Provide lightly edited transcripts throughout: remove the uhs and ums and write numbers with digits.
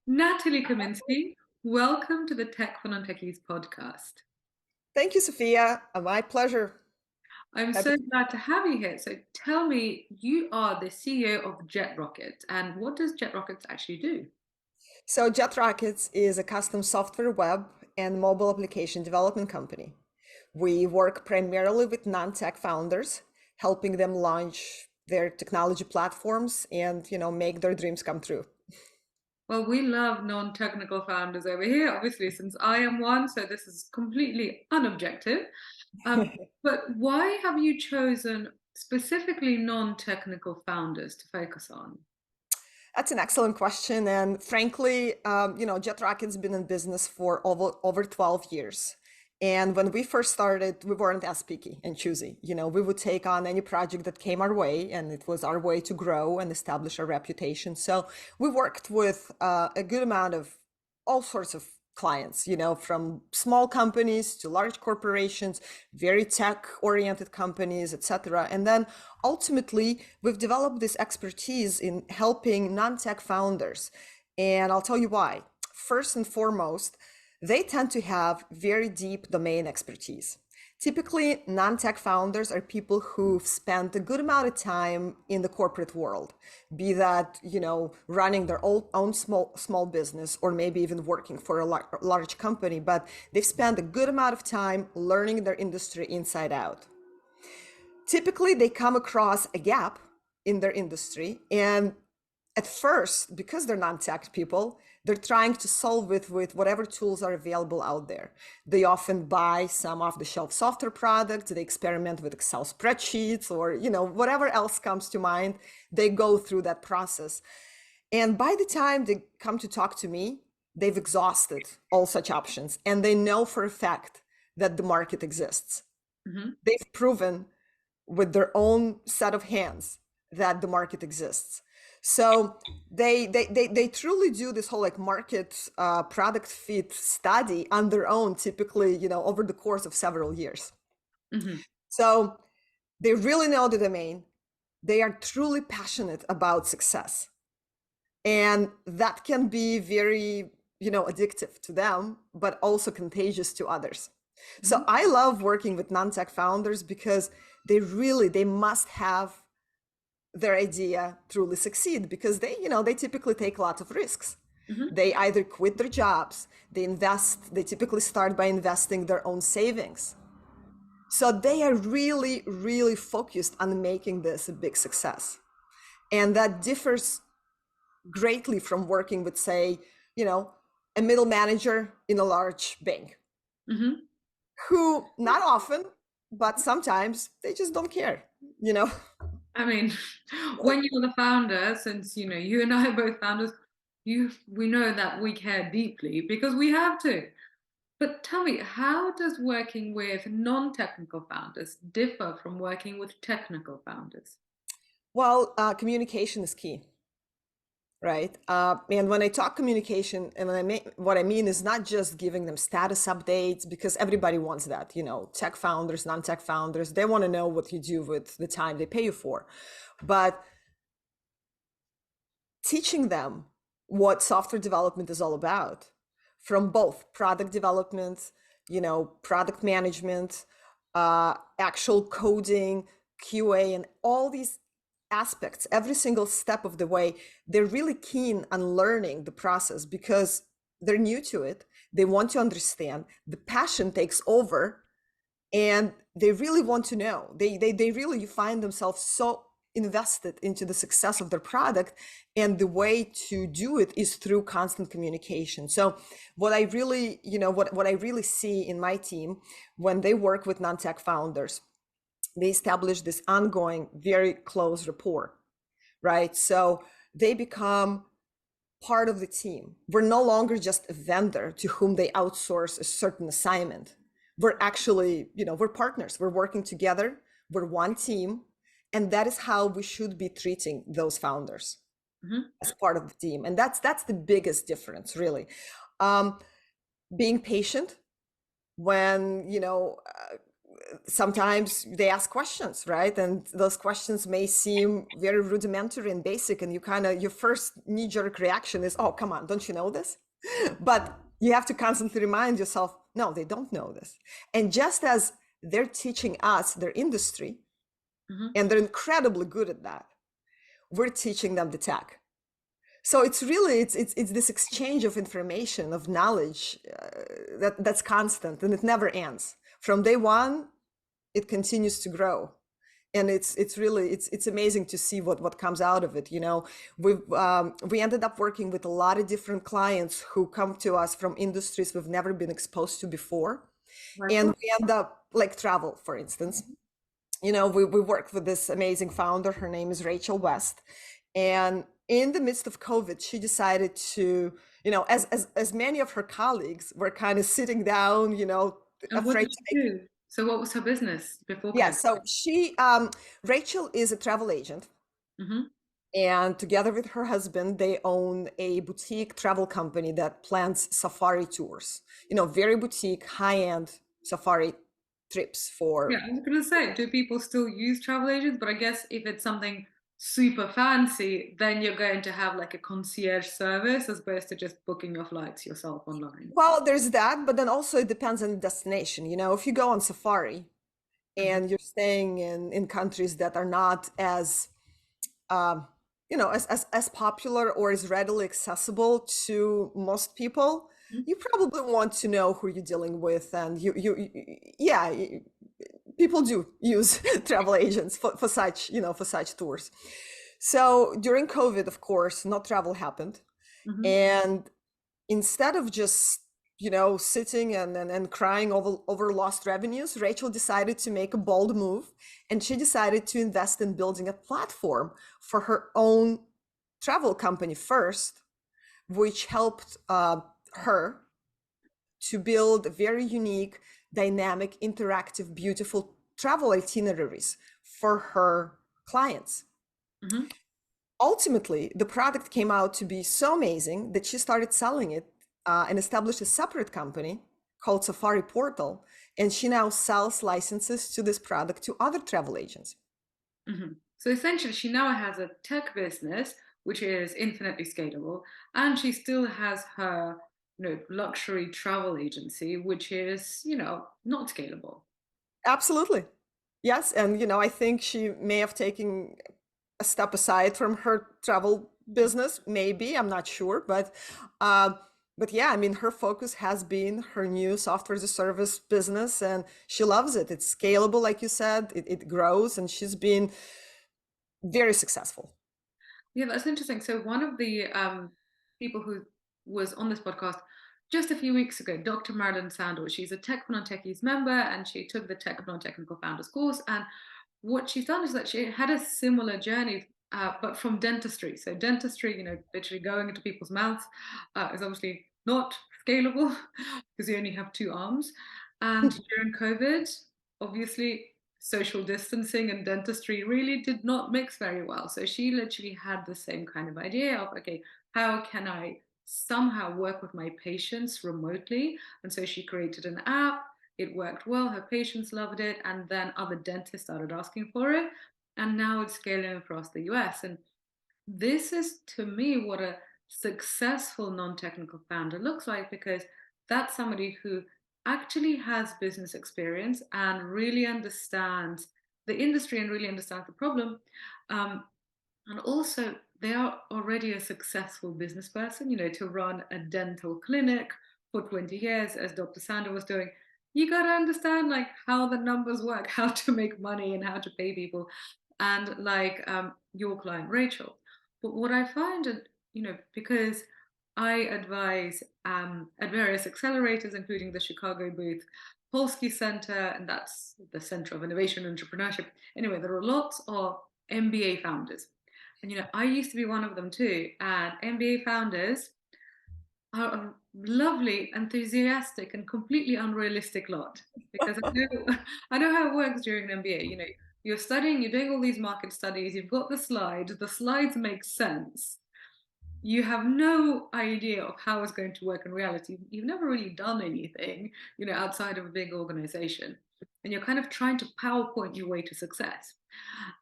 Natalie Kaminsky, welcome to the Tech for Non-Techies podcast. Thank you, Sophia. My pleasure. I'm Happy so to. glad to have you here. So tell me, you are the CEO of Jet Rocket, and what does Jet Rocket actually do? So, JetRockets is a custom software, web, and mobile application development company. We work primarily with non-tech founders, helping them launch their technology platforms and, make their dreams come true. Well, we love non-technical founders over here, obviously, since I am one, so this is completely unobjective. Um, but why have you chosen specifically non-technical founders to focus on? That's an excellent question. And frankly, JetRocket's been in business for over 12 years. And when we first started, we weren't as picky and choosy. We would take on any project that came our way, and it was our way to grow and establish our reputation. So we worked with a good amount of all sorts of clients, from small companies to large corporations, very tech-oriented companies, etc. And then ultimately, we've developed this expertise in helping non-tech founders. And I'll tell you why. First and foremost, they tend to have very deep domain expertise. Typically, non-tech founders are people who've spent a good amount of time in the corporate world, be that, running their own small business or maybe even working for a large company, but they've spent a good amount of time learning their industry inside out. Typically, they come across a gap in their industry, and at first, because they're non-tech people, they're trying to solve it with whatever tools are available out there. They often buy some off-the-shelf software products, they experiment with Excel spreadsheets, or whatever else comes to mind. They go through that process. And by the time they come to talk to me, they've exhausted all such options, and they know for a fact that the market exists. Mhm. They've proven with their own set of hands that the market exists. So they truly do this whole like market product fit study on their own, typically, over the course of several years. Mhm. So they really know the domain. They are truly passionate about success. And that can be very, addictive to them, but also contagious to others. So Mhm. I love working with non-tech founders because they must have their idea truly succeed, because they typically take lots of risks. Mhm. They either quit their jobs, they typically start by investing their own savings. So they are really, really focused on making this a big success. And that differs greatly from working with, say, you know, a middle manager in a large bank, Mhm. who not often, but sometimes they just don't care, you know? I mean, when you're the founder, since you and I are both founders, we know that we care deeply because we have to. But tell me, how does working with non-technical founders differ from working with technical founders? Well, communication is key, right? And when I talk communication, and what I mean is not just giving them status updates, because everybody wants that. Tech founders, non-tech founders, they want to know what you do with the time they pay you for. But teaching them what software development is all about, from both product development, product management, actual coding, QA, and all these aspects, every single step of the way. They're really keen on learning the process because they're new to it. They want to understand. The passion takes over, and they really want to know. They really find themselves so invested into the success of their product, and the way to do it is through constant communication. So what I really, what I really see in my team when they work with non-tech founders, they establish this ongoing, very close rapport, right? So they become part of the team. We're no longer just a vendor to whom they outsource a certain assignment. We're actually, we're partners. We're working together. We're one team. And that is how we should be treating those founders, Mhm. as part of the team. And that's the biggest difference, really. Um, Being patient when, sometimes they ask questions, right? And those questions may seem very rudimentary and basic, and your first knee-jerk reaction is, oh, come on, don't you know this? But you have to constantly remind yourself, no, they don't know this. And just as they're teaching us their industry, Hmm. and they're incredibly good at that, we're teaching them the tech. So it's really it's this exchange of information, of knowledge, that's constant, and it never ends. From day one, it continues to grow, and it's really it's amazing to see what comes out of it. We ended up working with a lot of different clients who come to us from industries we've never been exposed to before, Like and what? we end up, like, travel, for instance. We worked with this amazing founder. Her name is Rachel West. And in the midst of COVID, she decided to, as many of her colleagues were kind of sitting down, And what afraid did to she make. do? So what was her business before Yeah, COVID? so Rachel is a travel agent. Hmm. And together with her husband, they own a boutique travel company that plans safari tours, very boutique, high-end safari trips Yeah, for. I was gonna say, do people still use travel agents? But I guess if it's something super fancy, then you're going to have like a concierge service as opposed to just booking your flights yourself online. Well, there's that, but then also it depends on the destination. If you go on safari Hmm. and you're staying in countries that are not as um, as popular or as readily accessible to most people, you probably want to know who you're dealing with, and yeah, people do use travel agents for such tours. So during COVID, of course, no travel happened, Hmm. and instead of just sitting and crying over lost revenues, Rachel decided to make a bold move, and she decided to invest in building a platform for her own travel company first, which helped her to build very unique, dynamic, interactive, beautiful travel itineraries for her clients. Hmm. Ultimately, the product came out to be so amazing that she started selling it, and established a separate company called Safari Portal. And she now sells licenses to this product to other travel agents. Hmm. So essentially, she now has a tech business which is infinitely scalable, and she still has her, luxury travel agency, which is, not scalable. Absolutely. Yes. And, I think she may have taken a step aside from her travel business, maybe, I'm not sure. But yeah, I mean, her focus has been her new software as a service business, and she loves it. It's scalable, like you said, it grows, and she's been very successful. Yeah, that's interesting. So one of the people who was on this podcast just a few weeks ago, Dr. Marilyn Sandel, she's a Tech for Non-Techies member, and she took the Tech for Non-Technical Founders course. And what she's done is that she had a similar journey, but from dentistry. So dentistry, literally going into people's mouths, is obviously not scalable because you only have two arms. And during COVID, obviously, social distancing and dentistry really did not mix very well. So she literally had the same kind of idea of, okay, how can I somehow work with my patients remotely? And so she created an app. It worked well, her patients loved it, and then other dentists started asking for it. And now it's scaling across the US. And this is, to me, what a successful non-technical founder looks like, because that's somebody who actually has business experience and really understands the industry and really understands the problem. Um, and also, they are already a successful business person, to run a dental clinic for 20 years, as Dr. Sander was doing. You got to understand like how the numbers work, how to make money and how to pay people. And like your client, Rachel. But what I find, because I advise at various accelerators, including the Chicago Booth Polsky Center, and that's the Center of Innovation and Entrepreneurship. Anyway, there are lots of MBA founders. And I used to be one of them too. And MBA founders are a lovely, enthusiastic, and completely unrealistic lot. Because I know, I know how it works during an MBA. You're studying, you're doing all these market studies, you've got the slides make sense. You have no idea of how it's going to work in reality. You've never really done anything, outside of a big organization. and you're kind of trying to PowerPoint your way to success.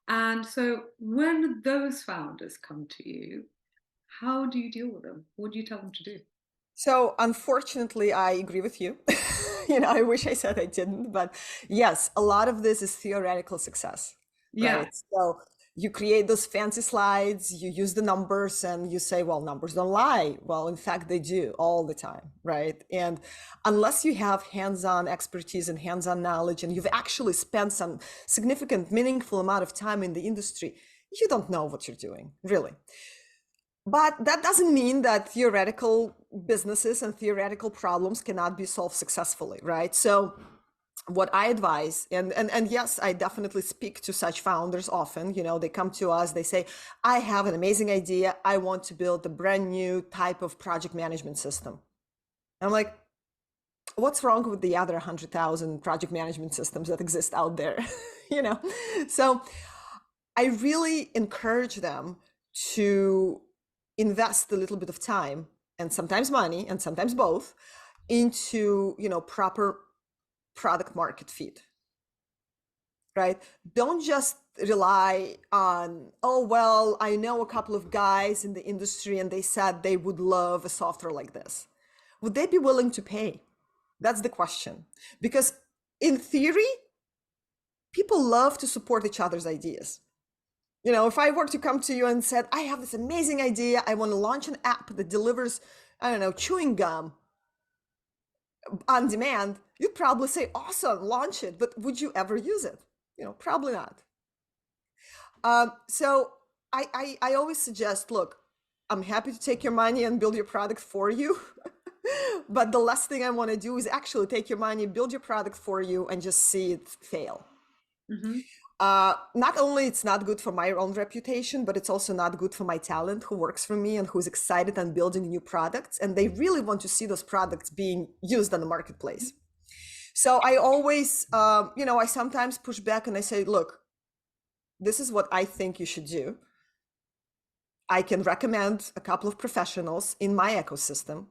And so when those founders come to you, how do you deal with them? What do you tell them to do? So unfortunately, I agree with you. I wish I said I didn't, but yes, a lot of this is theoretical success, Yeah. right? So you create those fancy slides, you use the numbers, and you say, well, numbers don't lie. Well, in fact, they do all the time, right? And unless you have hands-on expertise and hands-on knowledge, and you've actually spent some significant, meaningful amount of time in the industry, you don't know what you're doing, really. But that doesn't mean that theoretical businesses and theoretical problems cannot be solved successfully, right? So what I advise, and yes, I definitely speak to such founders often. They come to us, they say, I have an amazing idea. I want to build a brand new type of project management system. I'm like, what's wrong with the other 100,000 project management systems that exist out there? you know? So I really encourage them to invest a little bit of time and sometimes money and sometimes both into proper product market fit, right? Don't just rely on, oh well, I know a couple of guys in the industry and they said they would love a software like this. Would they be willing to pay? That's the question. Because in theory, people love to support each other's ideas. If I were to come to you and said, I have this amazing idea, I want to launch an app that delivers, I don't know, chewing gum on demand, you'd probably say, awesome, launch it. But would you ever use it? Probably not. So I always suggest, look, I'm happy to take your money and build your product for you. But the last thing I want to do is actually take your money, build your product for you, and just see it fail. Mm-hmm. Not only it's not good for my own reputation, but it's also not good for my talent who works for me and who's excited on building new products. And they really want to see those products being used on the marketplace. So I always, I sometimes push back and I say, look, this is what I think you should do. I can recommend a couple of professionals in my ecosystem,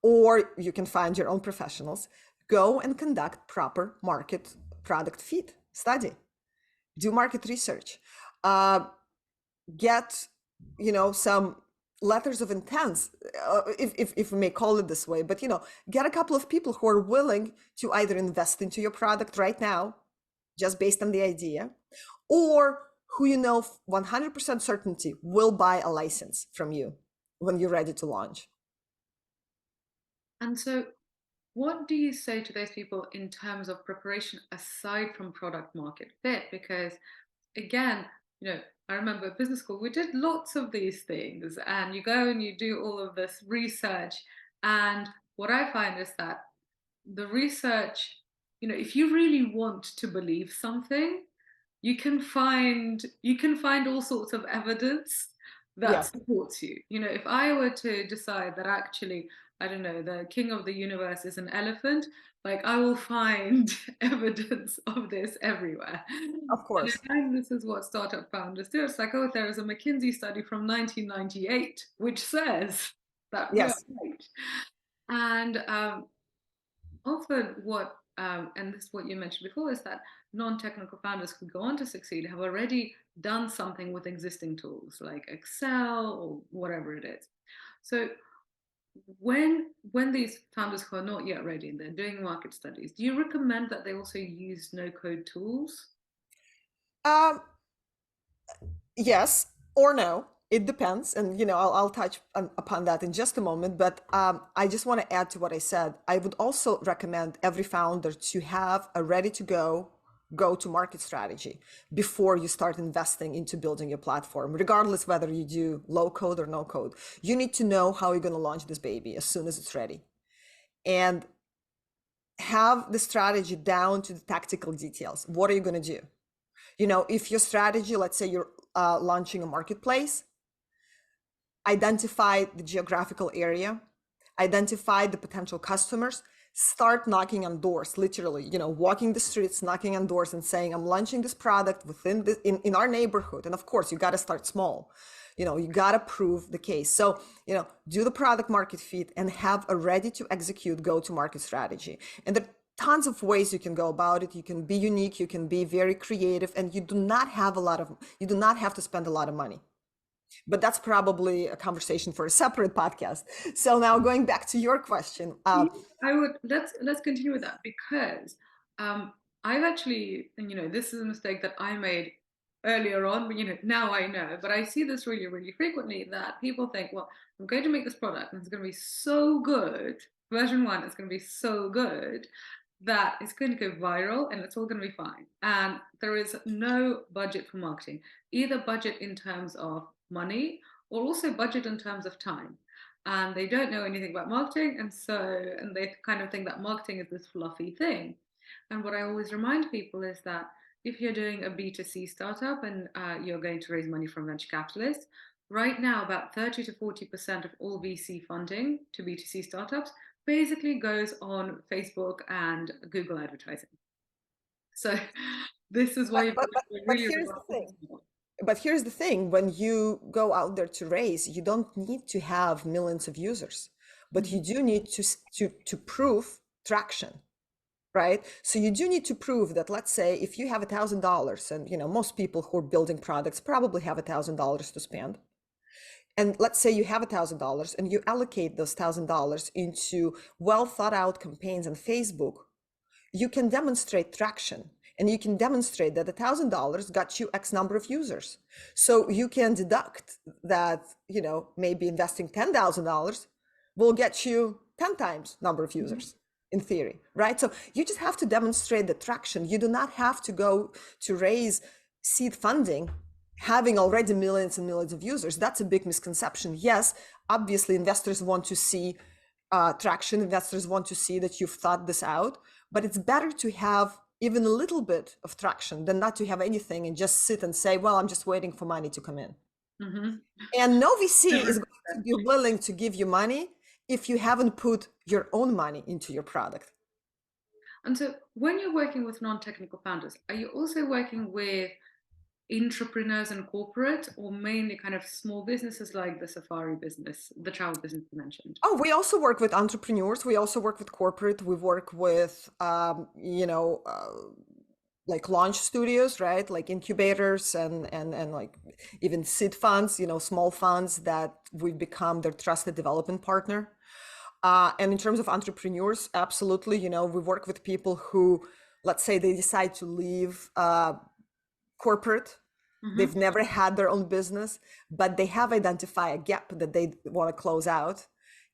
or you can find your own professionals. Go and conduct proper market product fit study. Do market research, get, some letters of intent, if we may call it this way, but, get a couple of people who are willing to either invest into your product right now, just based on the idea, or who 100% certainty will buy a license from you when you're ready to launch. And so, what do you say to those people in terms of preparation aside from product market fit? Because again, I remember at business school, we did lots of these things, and you go and you do all of this research. And what I find is that the research, if you really want to believe something, you can find all sorts of evidence that Yeah, supports you. If I were to decide that actually, I don't know, the king of the universe is an elephant, like I will find evidence of this everywhere. of And course. again, this is what startup founders do. It's like, oh, there is a McKinsey study from 1998 which says that we are Yes, right. And often and this is what you mentioned before, is that non-technical founders who go on to succeed have already done something with existing tools like Excel or whatever it is. So when these founders who are not yet ready and they're doing market studies, do you recommend that they also use no-code tools? um, yes or no. It depends, and I'll touch upon that in just a moment. But I just want to add to what I said. I would also recommend every founder to have a go-to-market strategy before you start investing into building your platform, regardless whether you do low code or no code. You need to know how you're going to launch this baby as soon as it's ready, and have the strategy down to the tactical details. What are you going to do? If your strategy, let's say you're launching a marketplace, identify the geographical area, identify the potential customers, start knocking on doors, literally, walking the streets, knocking on doors and saying, I'm launching this product in our neighborhood. And of course, you got to start small. You got to prove the case. So, do the product market fit and have a ready to execute go-to-market strategy. And tons of ways you can go about it. You can be unique, you can be very creative, and you do not have to spend a lot of money. But that's probably a conversation for a separate podcast. So now going back to your question, Yeah, I would let's continue with that because um, I've actually, and this is a mistake that I made earlier on, but now I know. But I see this really, really frequently that people think, well, I'm going to make this product and it's going to be so good. Version one is going to be so good that it's going to go viral and it's all going to be fine. And there is no budget for marketing, either budget in terms of money or also budget in terms of time, and they don't know anything about marketing, and they kind of think that marketing is this fluffy thing. And what I always remind people is that if you're doing a B2C startup and you're going to raise money from venture capitalists, right now about 30 to 40% of all VC funding to B2C startups basically goes on Facebook and Google advertising. So this is why but you've but got but, to be but really here's the responsible. thing. But here's the thing, when you go out there to raise, you don't need to have millions of users, but you Mhm. do need to prove traction, right? So you do need to prove that, let's say, if you have $1,000, and most people who are building products probably have $1,000 to spend, and let's say you have $1,000 and you allocate those $1,000 into well thought out campaigns on Facebook, you can demonstrate traction, and you can demonstrate that $1,000 got you X number of users. So you can deduct that, maybe investing $10,000 will get you 10 times number of Mhm. users in theory, right? So you just have to demonstrate the traction. You do not have to go to raise seed funding having already millions and millions of users. That's a big misconception. Yes, obviously investors want to see traction. Investors want to see that you've thought this out, but it's better to have even a little bit of traction than not to have anything and just sit and say, well, I'm just waiting for money to come in. Mhm. And no VC is going to be willing to give you money if you haven't put your own money into your product. And so, when you're working with non-technical founders, are you also working with entrepreneurs and corporate, or mainly kind of small businesses like the safari business, the travel business you mentioned? Oh, we also work with entrepreneurs. We also work with corporate. We work with, like launch studios, right? Like incubators and like even seed funds, small funds that we've become their trusted development partner. And in terms of entrepreneurs, absolutely, we work with people who, let's say, they decide to leave corporate. They've Hmm. never had their own business, but they have identified a gap that they want to close out.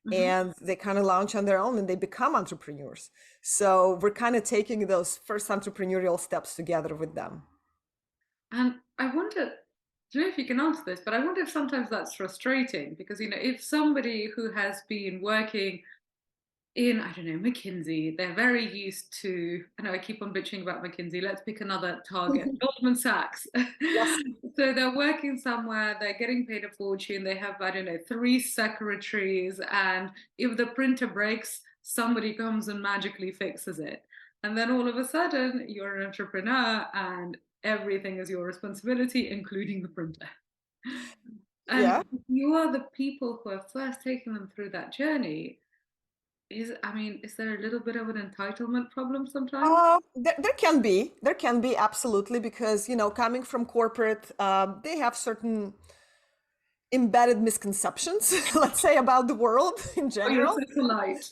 Hmm. And they kind of launch on their own and they become entrepreneurs. So we're kind of taking those first entrepreneurial steps together with them. And I wonder, do you know if you can answer this, but I wonder if sometimes that's frustrating because, if somebody who has been working in, I don't know, McKinsey, they're very used to, I know I keep on bitching about McKinsey, let's pick another target, Goldman Sachs. Yes. So they're working somewhere, they're getting paid a fortune, they have, I don't know, three secretaries, and if the printer breaks, somebody comes and magically fixes it. And then all of a sudden, you're an entrepreneur and everything is your responsibility, including the printer. Yeah. And you are the people who are first taking them through that journey. Is there a little bit of an entitlement problem sometimes? There can be absolutely, because coming from corporate, they have certain embedded misconceptions, let's say, about the world in Oh, you're general. so polite.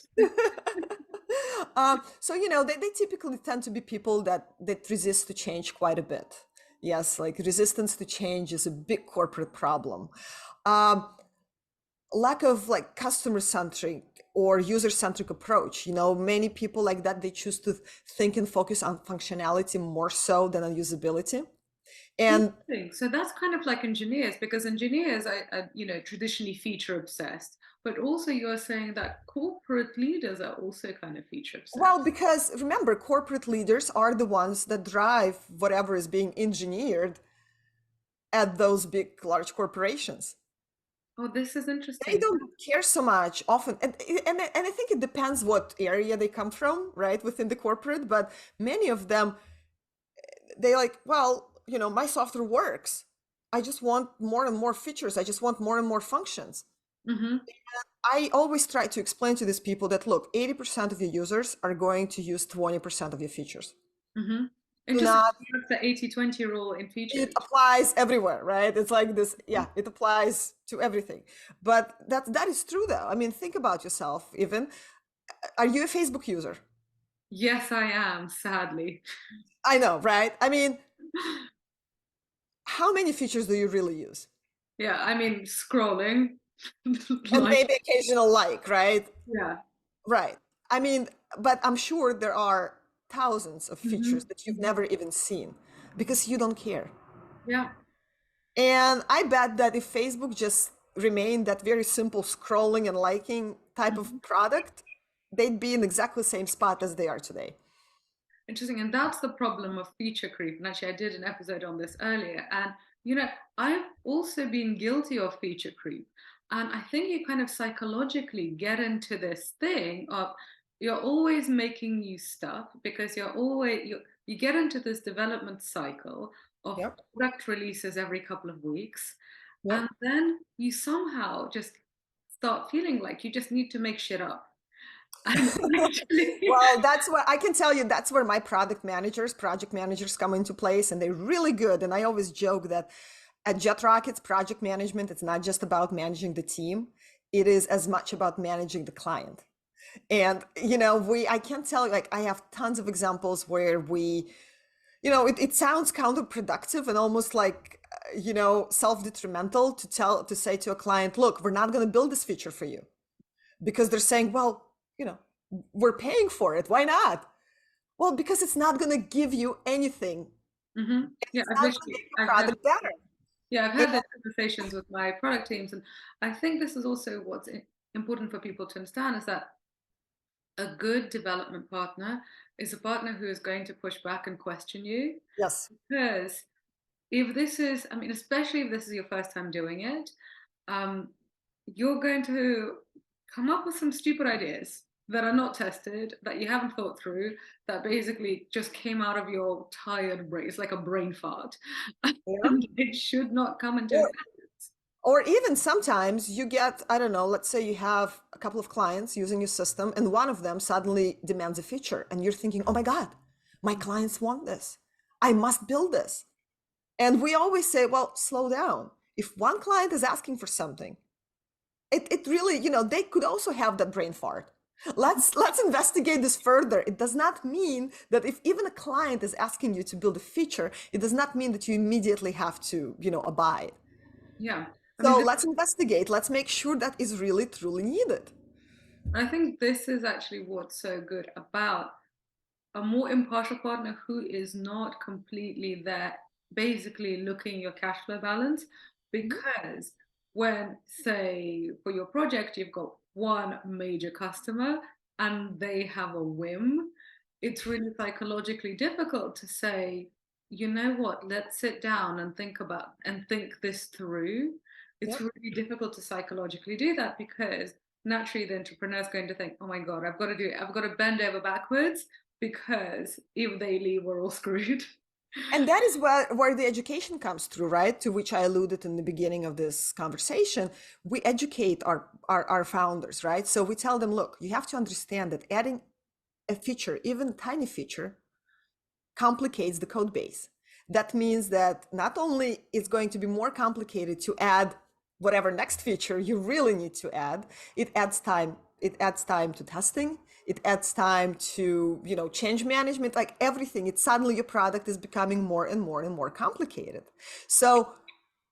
So they typically tend to be people that resist to change quite a bit. Yes, like resistance to change is a big corporate problem. Um, Lack of like customer centric or user centric approach. Many people like that, they choose to think and focus on functionality more so than on usability. And Interesting. So that's kind of like engineers, because engineers are, traditionally feature obsessed, but also you're saying that corporate leaders are also kind of feature well, obsessed. because remember, corporate leaders are the ones that drive whatever is being engineered at those big, large corporations. Oh, this is They interesting. don't care so much often, and I think it depends what area they come from, right, within the corporate. But many of them, they like, well, my software works. I just want more and more features. I just want more and more functions. Mm-hmm. I always try to explain to these people that, look, 80% of your users are going to use 20% of your features. Mm-hmm. Do Interesting. not, That's the 80-20 rule in it features. applies everywhere, right? It's like this, yeah, it applies to everything. But that is true though. I mean, think about yourself even. Are you a Facebook user? Yes, I am, sadly. I know, right? I mean, how many features do you really use? Yeah, I mean, scrolling, And like, maybe occasional like, right? yeah. Right. I mean, but I'm sure there are thousands of features Hmm. that you've never even seen because you don't care. Yeah. And I bet that if Facebook just remained that very simple scrolling and liking type of Mhm. product, they'd be in exactly the same spot as they are today. Interesting. And that's the problem of feature creep. And actually, I did an episode on this earlier. And, you know, I've also been guilty of feature creep. And I think you kind of psychologically get into this thing of you're always making new stuff because you get into this development cycle of Yep. product releases every couple of weeks. And Yep. then you somehow just start feeling like you just need to make shit up. And actually, Well, that's where I can tell you that's where my product managers, project managers come into place, and they're really good. And I always joke that at JetRockets, project management, it's not just about managing the team, it is as much about managing the client. And I can't tell you, like, I have tons of examples where it sounds counterproductive and almost like self-detrimental to say to a client, look, we're not going to build this feature for you, because they're saying, well, you know we're paying for it, why not? Well, because it's not going to give you anything. hmm, yeah, It's not going to make your I've had product better. Yeah, I've And had those conversations with my product teams, and I think this is also what's important for people to understand is that a good development partner is a partner who is going to push back and question you. yes. Because if this is, I mean, especially if this is your first time doing it, um, you're going to come up with some stupid ideas that are not tested, that you haven't thought through, that basically just came out of your tired brain. It's like a brain fart. Yeah. And it should not come into Or existence. or even sometimes you get, I don't know, let's say you have a couple of clients using your system and one of them suddenly demands a feature and you're thinking, oh my God, my clients want this, I must build this. And we always say, well, slow down. If one client is asking for something, it really, they could also have that brain fart. Let's investigate this further. It does not mean that if even a client is asking you to build a feature, it does not mean that you immediately have to, abide. Yeah. I mean, So let's investigate. Let's make sure that is really truly needed. I think this is actually what's so good about a more impartial partner who is not completely there, basically looking your cash flow balance. Mhm. Because when, say, for your project, you've got one major customer and they have a whim, it's really psychologically difficult to say, you know what, let's sit down and think this through. It's Yep. really difficult to psychologically do that because naturally the entrepreneur is going to think, oh my God, I've got to do it. I've got to bend over backwards because if they leave, we're all screwed. And that is where the education comes through, right? To which I alluded in the beginning of this conversation. We educate our founders, right? So we tell them, look, you have to understand that adding a feature, even a tiny feature, complicates the code base. That means that not only it's going to be more complicated to add whatever next feature you really need to add, it adds time. It adds time to testing. It adds time to, change management, like everything. It's suddenly your product is becoming more and more and more complicated. So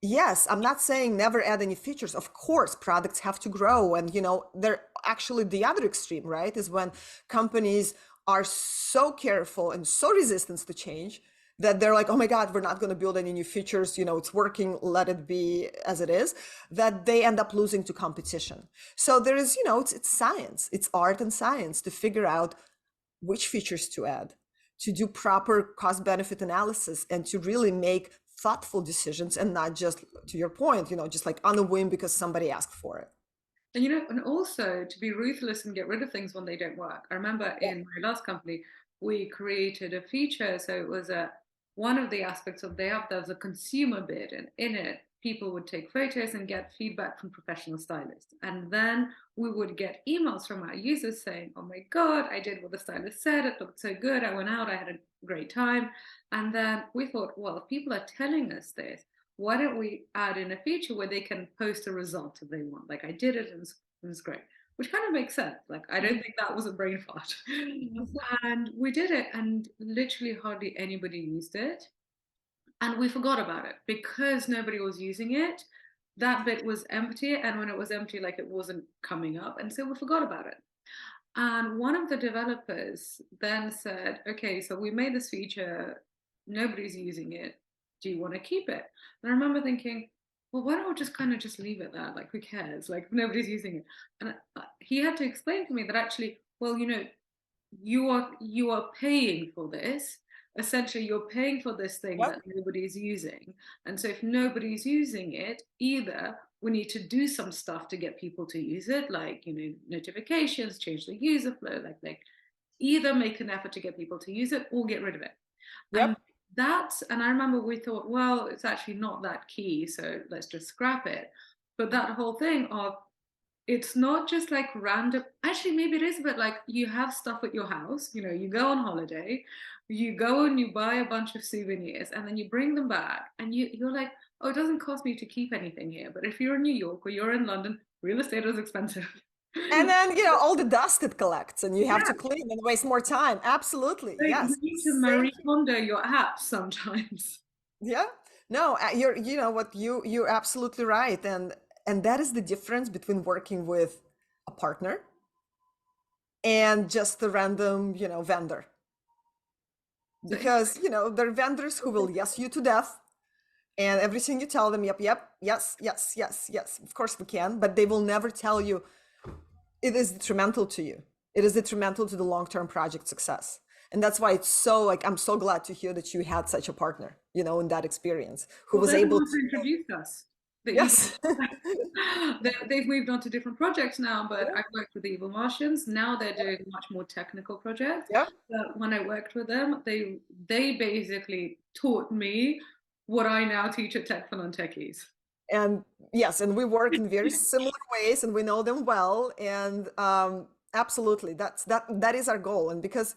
yes, I'm not saying never add any features. Of course, products have to grow. And, they're actually the other extreme, right? Is when companies are so careful and so resistant to change that they're like, oh my God, we're not going to build any new features. It's working, let it be as it is, that they end up losing to competition. So there is, it's science, it's art and science to figure out which features to add, to do proper cost benefit analysis, and to really make thoughtful decisions and not just, to your point, just like on a whim because somebody asked for it. And also to be ruthless and get rid of things when they don't work. I remember Yeah. in my last company, we created a feature. So it was one of the aspects of there's a consumer bid, and in it, people would take photos and get feedback from professional stylists. And then we would get emails from our users saying, oh my God, I did what the stylist said. It looked so good. I went out, I had a great time. And then we thought, well, if people are telling us this, why don't we add in a feature where they can post a result if they want? Like, I did it and it was great, which kind of makes sense. Like, I don't think that was a brain fart. And we did it, and literally hardly anybody used it. And we forgot about it because nobody was using it. That bit was empty. And when it was empty, like, it wasn't coming up. And so we forgot about it. And one of the developers then said, okay, so we made this feature, nobody's using it. Do you want to keep it? And I remember thinking, well, why don't we just kind of just leave it there? Like, who cares? Like, nobody's using it. And he had to explain to me that actually, well, you are paying for this. Essentially, you're paying for this thing Yep. that nobody's using. And so if nobody's using it, either we need to do some stuff to get people to use it, like, notifications, change the user flow, like either make an effort to get people to use it or get rid of it. And Yep. and I remember we thought, well, it's actually not that key, so let's just scrap it. But that whole thing of, it's not just like random, actually maybe it is a bit like, you have stuff at your house, you go on holiday, you go and you buy a bunch of souvenirs, and then you bring them back, and you're like, oh, it doesn't cost me to keep anything here. But if you're in New York or you're in London, real estate is expensive. And then, all the dust it collects and you have to Yeah, clean and waste more time. Absolutely. like, you Yes. need to Same Marie here. Kondo your apps sometimes. Yeah. No, you're absolutely right. And that is the difference between working with a partner and just a random, vendor. So Because, there are vendors who will yes you to death, and everything you tell them, yep, yep, yes, yes, yes, yes, of course we can, but they will never tell you it is detrimental to you. It is detrimental to the long-term project success. And that's why it's so, like, I'm so glad to hear that you had such a partner, in that experience, who well, was they're the able ones to, who introduced us. The evil. yes. They've moved on to different projects now, but Yeah. I've worked with the Evil Martians. Now they're doing much more technical projects. Yeah. But when I worked with them, they basically taught me what I now teach at Tech for Non-Techies. And yes, and we work in very similar ways and we know them well. And absolutely, that is our goal. And because,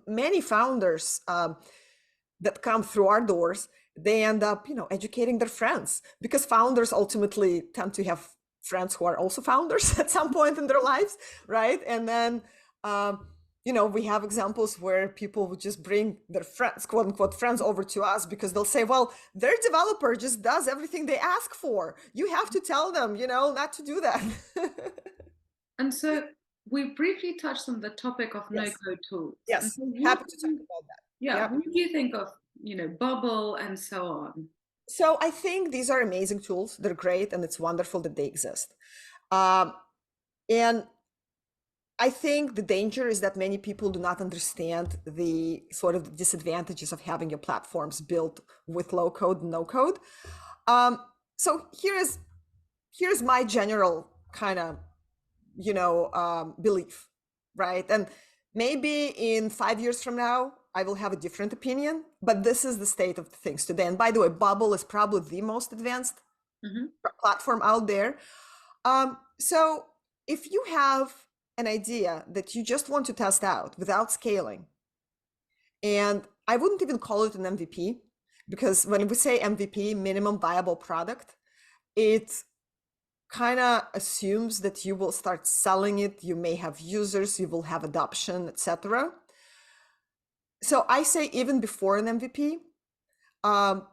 many founders that come through our doors, they end up, educating their friends, because founders ultimately tend to have friends who are also founders at some point in their lives, right? And then, we have examples where people would just bring their friends, quote unquote, friends over to us because they'll say, well, their developer just does everything they ask for. You have to tell them, not to do that. And so we briefly touched on the topic of Yes. no-code tools. And Yes. so Happy to talk about that. yeah, Yeah. what do you think of, Bubble and so on? So I think these are amazing tools. They're great, and it's wonderful that they exist. Um, and I think the danger is that many people do not understand the sort of disadvantages of having your platforms built with low code, no code. Um, so here's my general kind of belief, right? And maybe in 5 years from now, I will have a different opinion, but this is the state of things today. And by the way, Bubble is probably the most advanced platform out there. So if you have an idea that you just want to test out without scaling, and I wouldn't even call it an MVP, because when we say MVP, minimum viable product, it kind of assumes that you will start selling it, you may have users, you will have adoption, etc. So I say even before an MVP,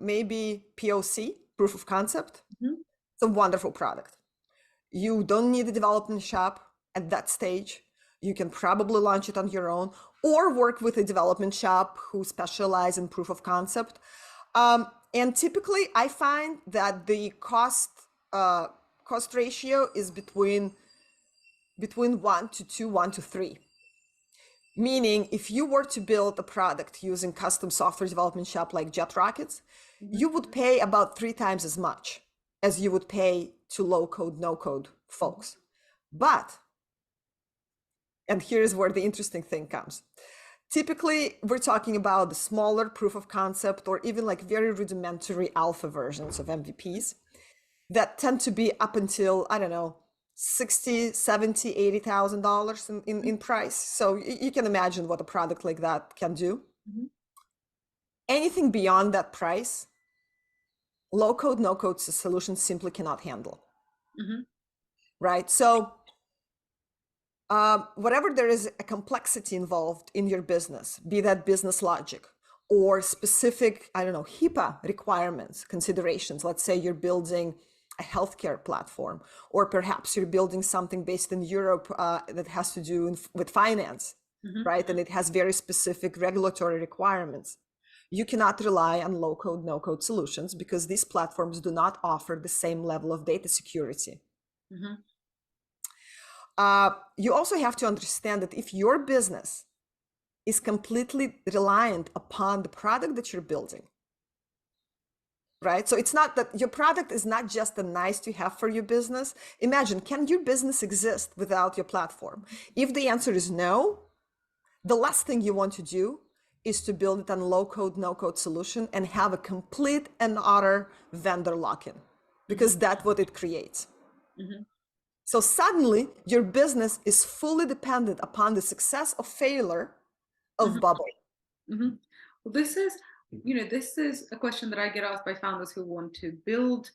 maybe POC, proof of concept, it's a wonderful product. You don't need a development shop at that stage. You can probably launch it on your own or work with a development shop who specialize in proof of concept. And typically I find that the cost ratio is between 1 to 2, 1 to 3. Meaning, if you were to build a product using custom software development shop like JetRockets, you would pay about 3 times as much as you would pay to low code, no code folks. But, and here's where the interesting thing comes. Typically, we're talking about the smaller proof of concept or even like very rudimentary alpha versions of MVPs that tend to be up until, I don't know, 60, 70, $80,000 in price. So you can imagine what a product like that can do. Mhm. Anything beyond that price, low code, no code solutions simply cannot handle, Mhm. right? So whatever there is a complexity involved in your business, be that business logic or specific, I don't know, HIPAA requirements, considerations. Let's say you're building a healthcare platform, or perhaps you're building something based in Europe that has to do with finance, Mhm. right? And it has very specific regulatory requirements. You cannot rely on low code, no code solutions because these platforms do not offer the same level of data security. Mhm. You also have to understand that if your business is completely reliant upon the product that you're building, right? So it's not that your product is not just a nice to have for your business. Imagine, can your business exist without your platform? If the answer is no, the last thing you want to do is to build it on low code, no code solution and have a complete and utter vendor lock-in, Mhm. because that's what it creates. Mhm. So suddenly your business is fully dependent upon the success or failure Mhm. of bubble. Mhm. Well, this is a question that I get asked by founders who want to build,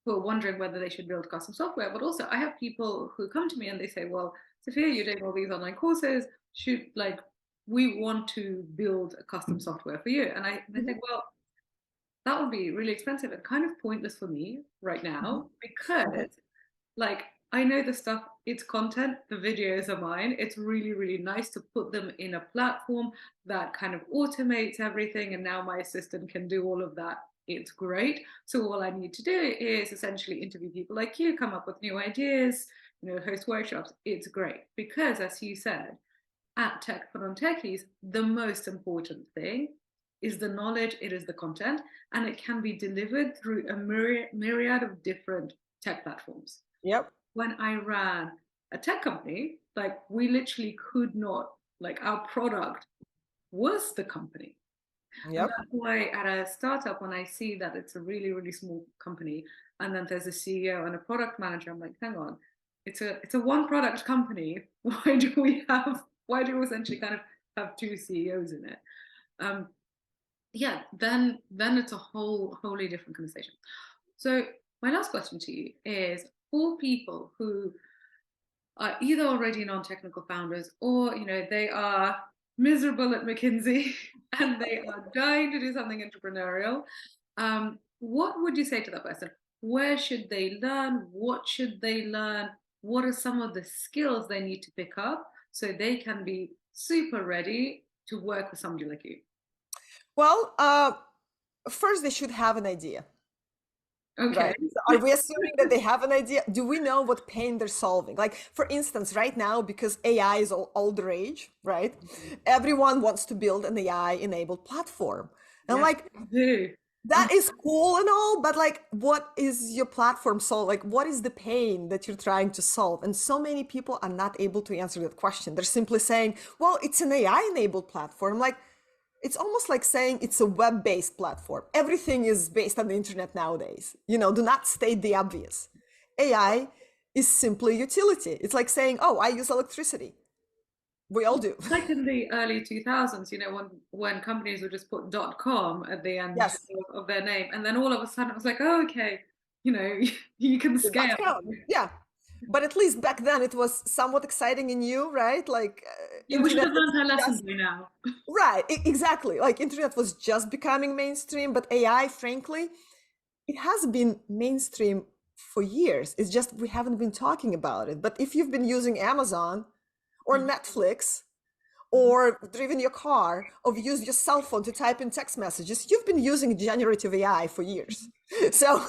who are wondering whether they should build custom software. But also, I have people who come to me and they say, "Well, Sophia, you're doing all these online courses. Should like we want to build a custom software for you?" And I Mhm, think, well, that would be really expensive and kind of pointless for me right mhm, now mhm. because like I know the stuff, it's content, the videos are mine. It's really, really nice to put them in a platform that kind of automates everything. And now my assistant can do all of that. It's great. So all I need to do is essentially interview people like you, come up with new ideas, host workshops. It's great. Because as you said, at Tech for Non-Techies, the most important thing is the knowledge, it is the content, and it can be delivered through a myriad of different tech platforms. Yep, When I ran a tech company, like we literally could not, like our product was the company. And yep. that's why at a startup, when I see that it's a really, really small company, and then there's a CEO and a product manager, I'm like, hang on, it's a one product company. Why do we essentially kind of have two CEOs in it? Um, yeah, then it's a wholly different conversation. So my last question to you is for people who are either already non-technical founders or they are miserable at McKinsey and they are dying to do something entrepreneurial. What would you say to that person? Where should they learn? What should they learn? What are some of the skills they need to pick up so they can be super ready to work with somebody like you? Well, first they should have an idea, Okay. right? So are we assuming that they have an idea? Do we know what pain they're solving? Like, for instance, right now, because AI is all the rage, right? Everyone wants to build an AI-enabled platform. And Yes, like, I do. that is cool and all, but like, what is your platform solve? Like, what is the pain that you're trying to solve? And so many people are not able to answer that question. They're simply saying, well, it's an AI-enabled platform. Like, it's almost like saying it's a web-based platform. Everything is based on the internet nowadays. Do not state the obvious. AI is simply utility. It's like saying, oh, I use electricity. We all Well, do. like in the early 2000s, when companies would just put .com at the end Yes. of their name, and then all of a sudden it was like, oh, okay, you know, you can The scale. .com. Yeah. But at least back then it was somewhat exciting and new, right? Like Yeah, we should internet have was learned our lesson just by now. right. Exactly. Like internet was just becoming mainstream, but AI, frankly, it has been mainstream for years. It's just we haven't been talking about it. But if you've been using Amazon or Mhm, Netflix mhm, or driven your car or used your cell phone to type in text messages, you've been using generative AI for years. So,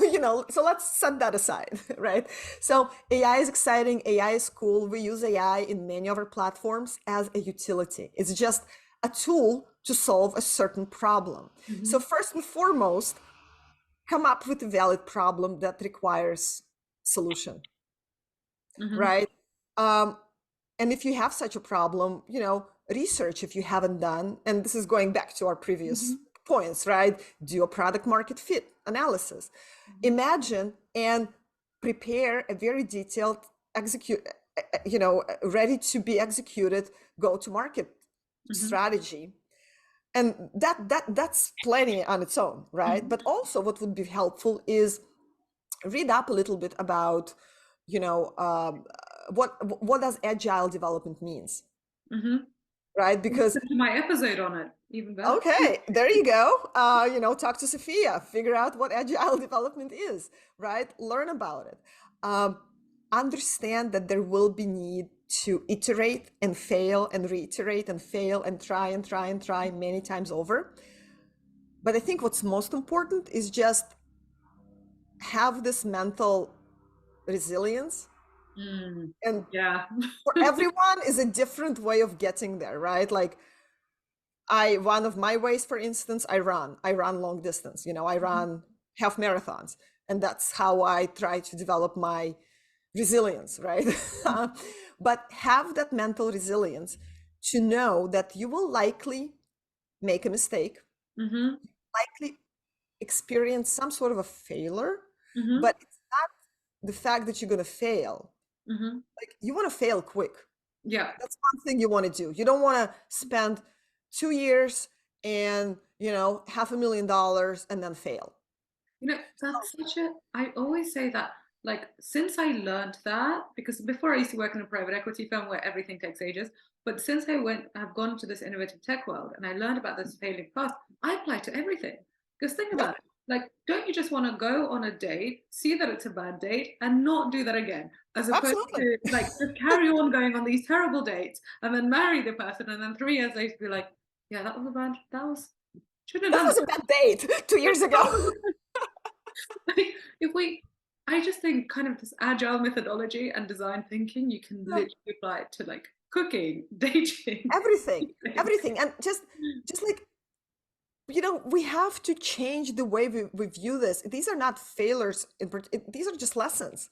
so let's set that aside, right? So AI is exciting, AI is cool. We use AI in many of our platforms as a utility. It's just a tool to solve a certain problem. So mhm, first and foremost, come up with a valid problem that requires solution, mhm, right? Um, and if you have such a problem, research if you haven't done, and this is going back to our previous Mhm. points, right? Do a product market fit analysis. Mhm. Imagine and prepare a very detailed execute, ready to be executed go to market Mhm. strategy. And that's plenty on its own, right? Mhm. But also what would be helpful is read up a little bit about, you know, what does agile development means, Mhm. right? Because Listen to my episode on it, even better. okay, there you go. Talk to Sophia, figure out what agile development is, right? Learn about it. Um, Understand that there will be need to iterate and fail and reiterate and fail and try and try and try many times over. But I think what's most important is just have this mental resilience. Mm. And Yeah. for everyone is a different way of getting there, right? Like one of my ways, for instance, I run long distance, I Mhm. run half marathons. And that's how I try to develop my resilience, right? But have that mental resilience to know that you will likely make a mistake, Mhm. likely experience some sort of a failure, Mhm. but it's not the fact that you're going to fail. Mhm. Like you want to fail quick. Yeah. That's one thing you want to do. You don't want to spend 2 years and, $500,000 and then fail. That's such a, I always say that, like, since I learned that, because before I used to work in a private equity firm where everything takes ages, but since I've gone to this innovative tech world and I learned about this failing fast, I apply to everything. Because think Yeah, about it, like, don't you just want to go on a date, see that it's a bad date, and not do that again, as opposed absolutely. to like just carry on going on these terrible dates and then marry the person and then 3 years later be like, yeah, that was shouldn't That have done was a bad date 2 years ago. that. Like, if we, I just think kind of this agile methodology and design thinking, you can Yeah, literally apply it to like cooking, dating, everything, everything. everything. And just like, we have to change the way we view this. These are not failures. These are just lessons.